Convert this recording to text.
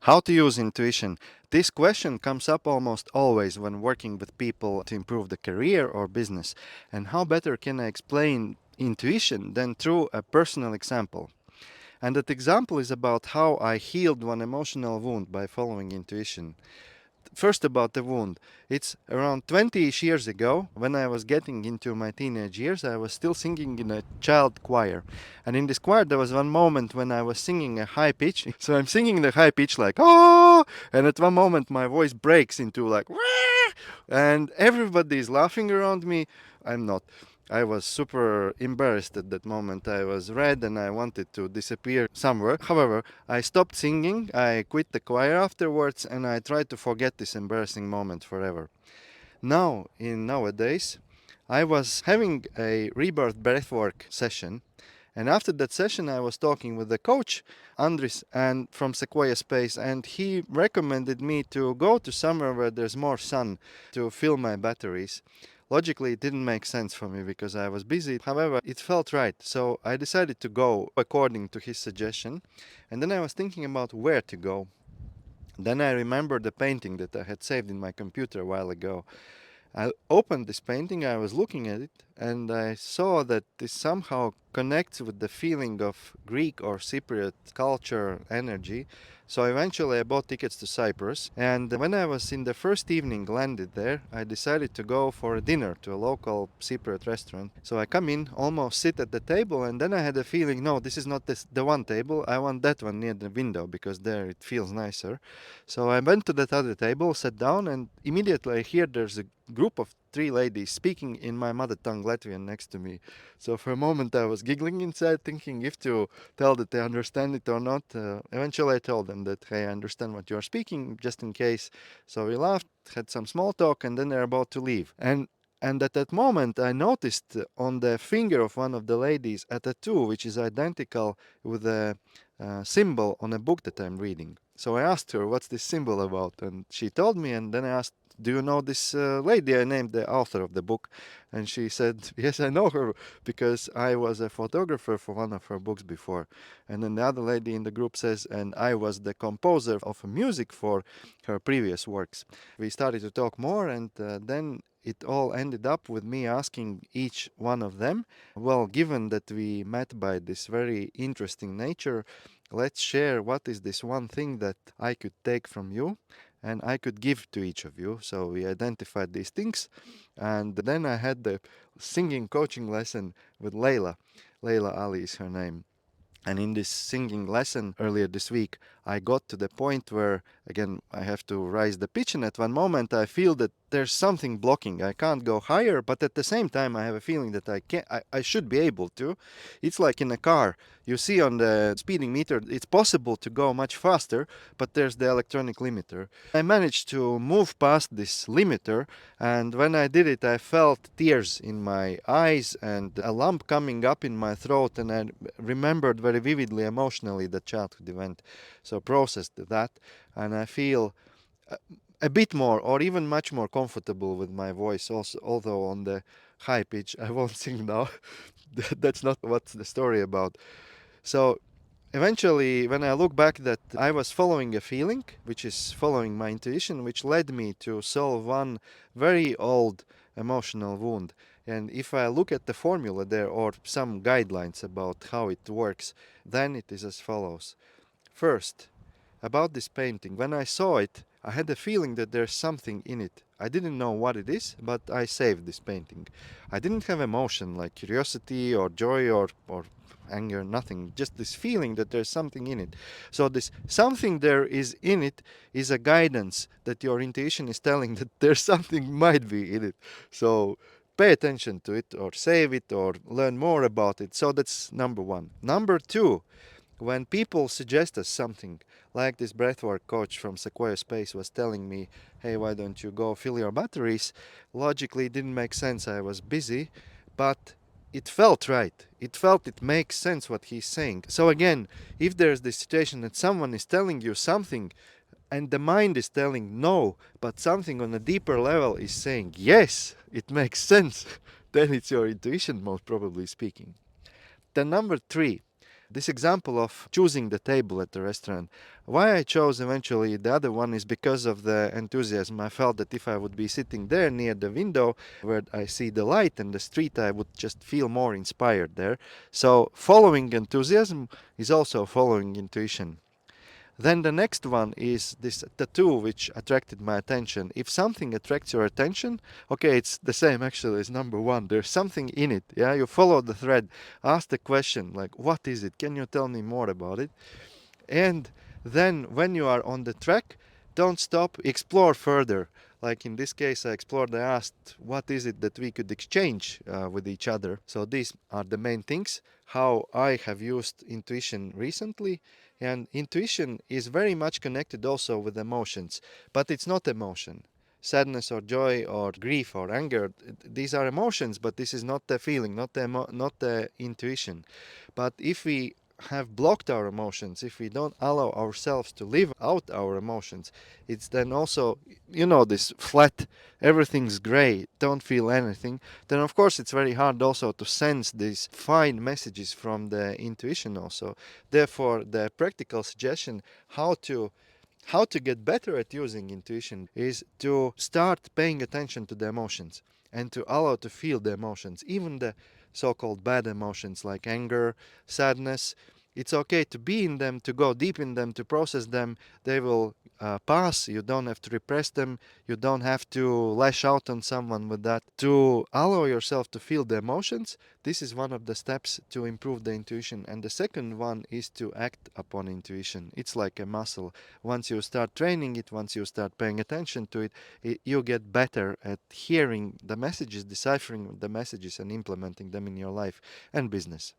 How to use intuition? This question comes up almost always when working with people to improve the career or business. And how better can I explain intuition than through a personal example? And that example is about how I healed one emotional wound by following intuition. First, about the wound. It's around 20 years ago, when I was getting into my teenage years. I was still singing in a child choir. And in this choir, there was one moment when I was singing a high pitch. So I'm singing the high pitch like, oh, and at one moment my voice breaks into like, wah! And everybody is laughing around me. I'm not. I was super embarrassed at that moment. I was red and I wanted to disappear somewhere. However, I stopped singing, I quit the choir afterwards, and I tried to forget this embarrassing moment forever. Now, in nowadays, I was having a rebirth breathwork session, and after that session, I was talking with the coach, Andris, and from Sequoia Space, and he recommended me to go to somewhere where there's more sun to fill my batteries. Logically, it didn't make sense for me because I was busy. However, it felt right, so I decided to go according to his suggestion. And then I was thinking about where to go. Then I remembered the painting that I had saved in my computer a while ago. I opened this painting, I was looking at it, and I saw that this somehow connects with the feeling of Greek or Cypriot culture energy. So eventually I bought tickets to Cyprus, and when I was in the first evening landed there, I decided to go for a dinner to a local Cypriot restaurant. So I come in, almost sit at the table, and then I had a feeling, no, this is not the one table, I want that one near the window because there it feels nicer. So I went to that other table, sat down, and immediately I hear there's a group of three ladies speaking in my mother tongue Latvian next to me. So for a moment I was giggling inside, thinking if to tell that they understand it or not. Eventually I told them that, hey, I understand what you're speaking, just in case. So we laughed, had some small talk, and then they're about to leave. And at that moment, I noticed on the finger of one of the ladies a tattoo which is identical with a symbol on a book that I'm reading. So I asked her, what's this symbol about? And she told me, and then I asked, do you know this lady? I named the author of the book. And she said, yes, I know her because I was a photographer for one of her books before. And then the other lady in the group says, and I was the composer of music for her previous works. We started to talk more, and then it all ended up with me asking each one of them, well, given that we met by this very interesting nature, let's share what is this one thing that I could take from you and I could give to each of you. So we identified these things, and then I had the singing coaching lesson with Layla. Layla Ali is her name. And in this singing lesson earlier this week, I got to the point where, again, I have to raise the pitch, and at one moment I feel that there's something blocking. I can't go higher, but at the same time, I have a feeling that I should be able to. It's like in a car. You see on the speeding meter, it's possible to go much faster, but there's the electronic limiter. I managed to move past this limiter, and when I did it, I felt tears in my eyes and a lump coming up in my throat, and I remembered very vividly emotionally the childhood event. So processed that, and I feel a, a bit more or even much more comfortable with my voice also, although on the high pitch. I won't sing now. That's not what's the story about. So eventually, when I look back, that I was following a feeling, which is following my intuition, which led me to solve one very old emotional wound. And if I look at the formula there or some guidelines about how it works, then it is as follows. First, about this painting, when I saw it, I had a feeling that there's something in it. I didn't know what it is, but I saved this painting. I didn't have emotion like curiosity or joy or anger, nothing. Just this feeling that there's something in it. So this something there is in it is a guidance that your intuition is telling that there's something might be in it. So pay attention to it or save it or learn more about it. So that's number one. Number two, when people suggest us something, like this breathwork coach from Sequoia Space was telling me, hey, why don't you go fill your batteries? Logically, it didn't make sense. I was busy, but it felt right. It felt it makes sense what he's saying. So again, if there's this situation that someone is telling you something and the mind is telling no, but something on a deeper level is saying yes, it makes sense, then it's your intuition most probably speaking. Then number three, This example of choosing the table at the restaurant, why I chose eventually the other one is because of the enthusiasm. I felt that if I would be sitting there near the window where I see the light and the street, I would just feel more inspired there. So following enthusiasm is also following intuition. Then the next one is this tattoo which attracted my attention. If something attracts your attention, okay, it's the same actually as number one. There's something in it. Yeah, you follow the thread, ask the question like, what is it? Can you tell me more about it? And then when you are on the track, don't stop, explore further. Like in this case, I explored, I asked, what is it that we could exchange with each other? So these are the main things, how I have used intuition recently. And intuition is very much connected also with emotions, but it's not emotion. Sadness or joy or grief or anger, these are emotions, but this is not the feeling, not the intuition. But if we have blocked our emotions, if we don't allow ourselves to live out our emotions, it's then also, this flat, everything's gray, don't feel anything, then of course it's very hard also to sense these fine messages from the intuition also. Therefore, the practical suggestion how to get better at using intuition is to start paying attention to the emotions and to allow to feel the emotions, even the so-called bad emotions like anger, sadness. It's okay to be in them, to go deep in them, to process them. They will pass. You don't have to repress them. You don't have to lash out on someone with that. To allow yourself to feel the emotions, this is one of the steps to improve the intuition. And the second one is to act upon intuition. It's like a muscle. Once you start training it, once you start paying attention to it, you get better at hearing the messages, deciphering the messages, and implementing them in your life and business.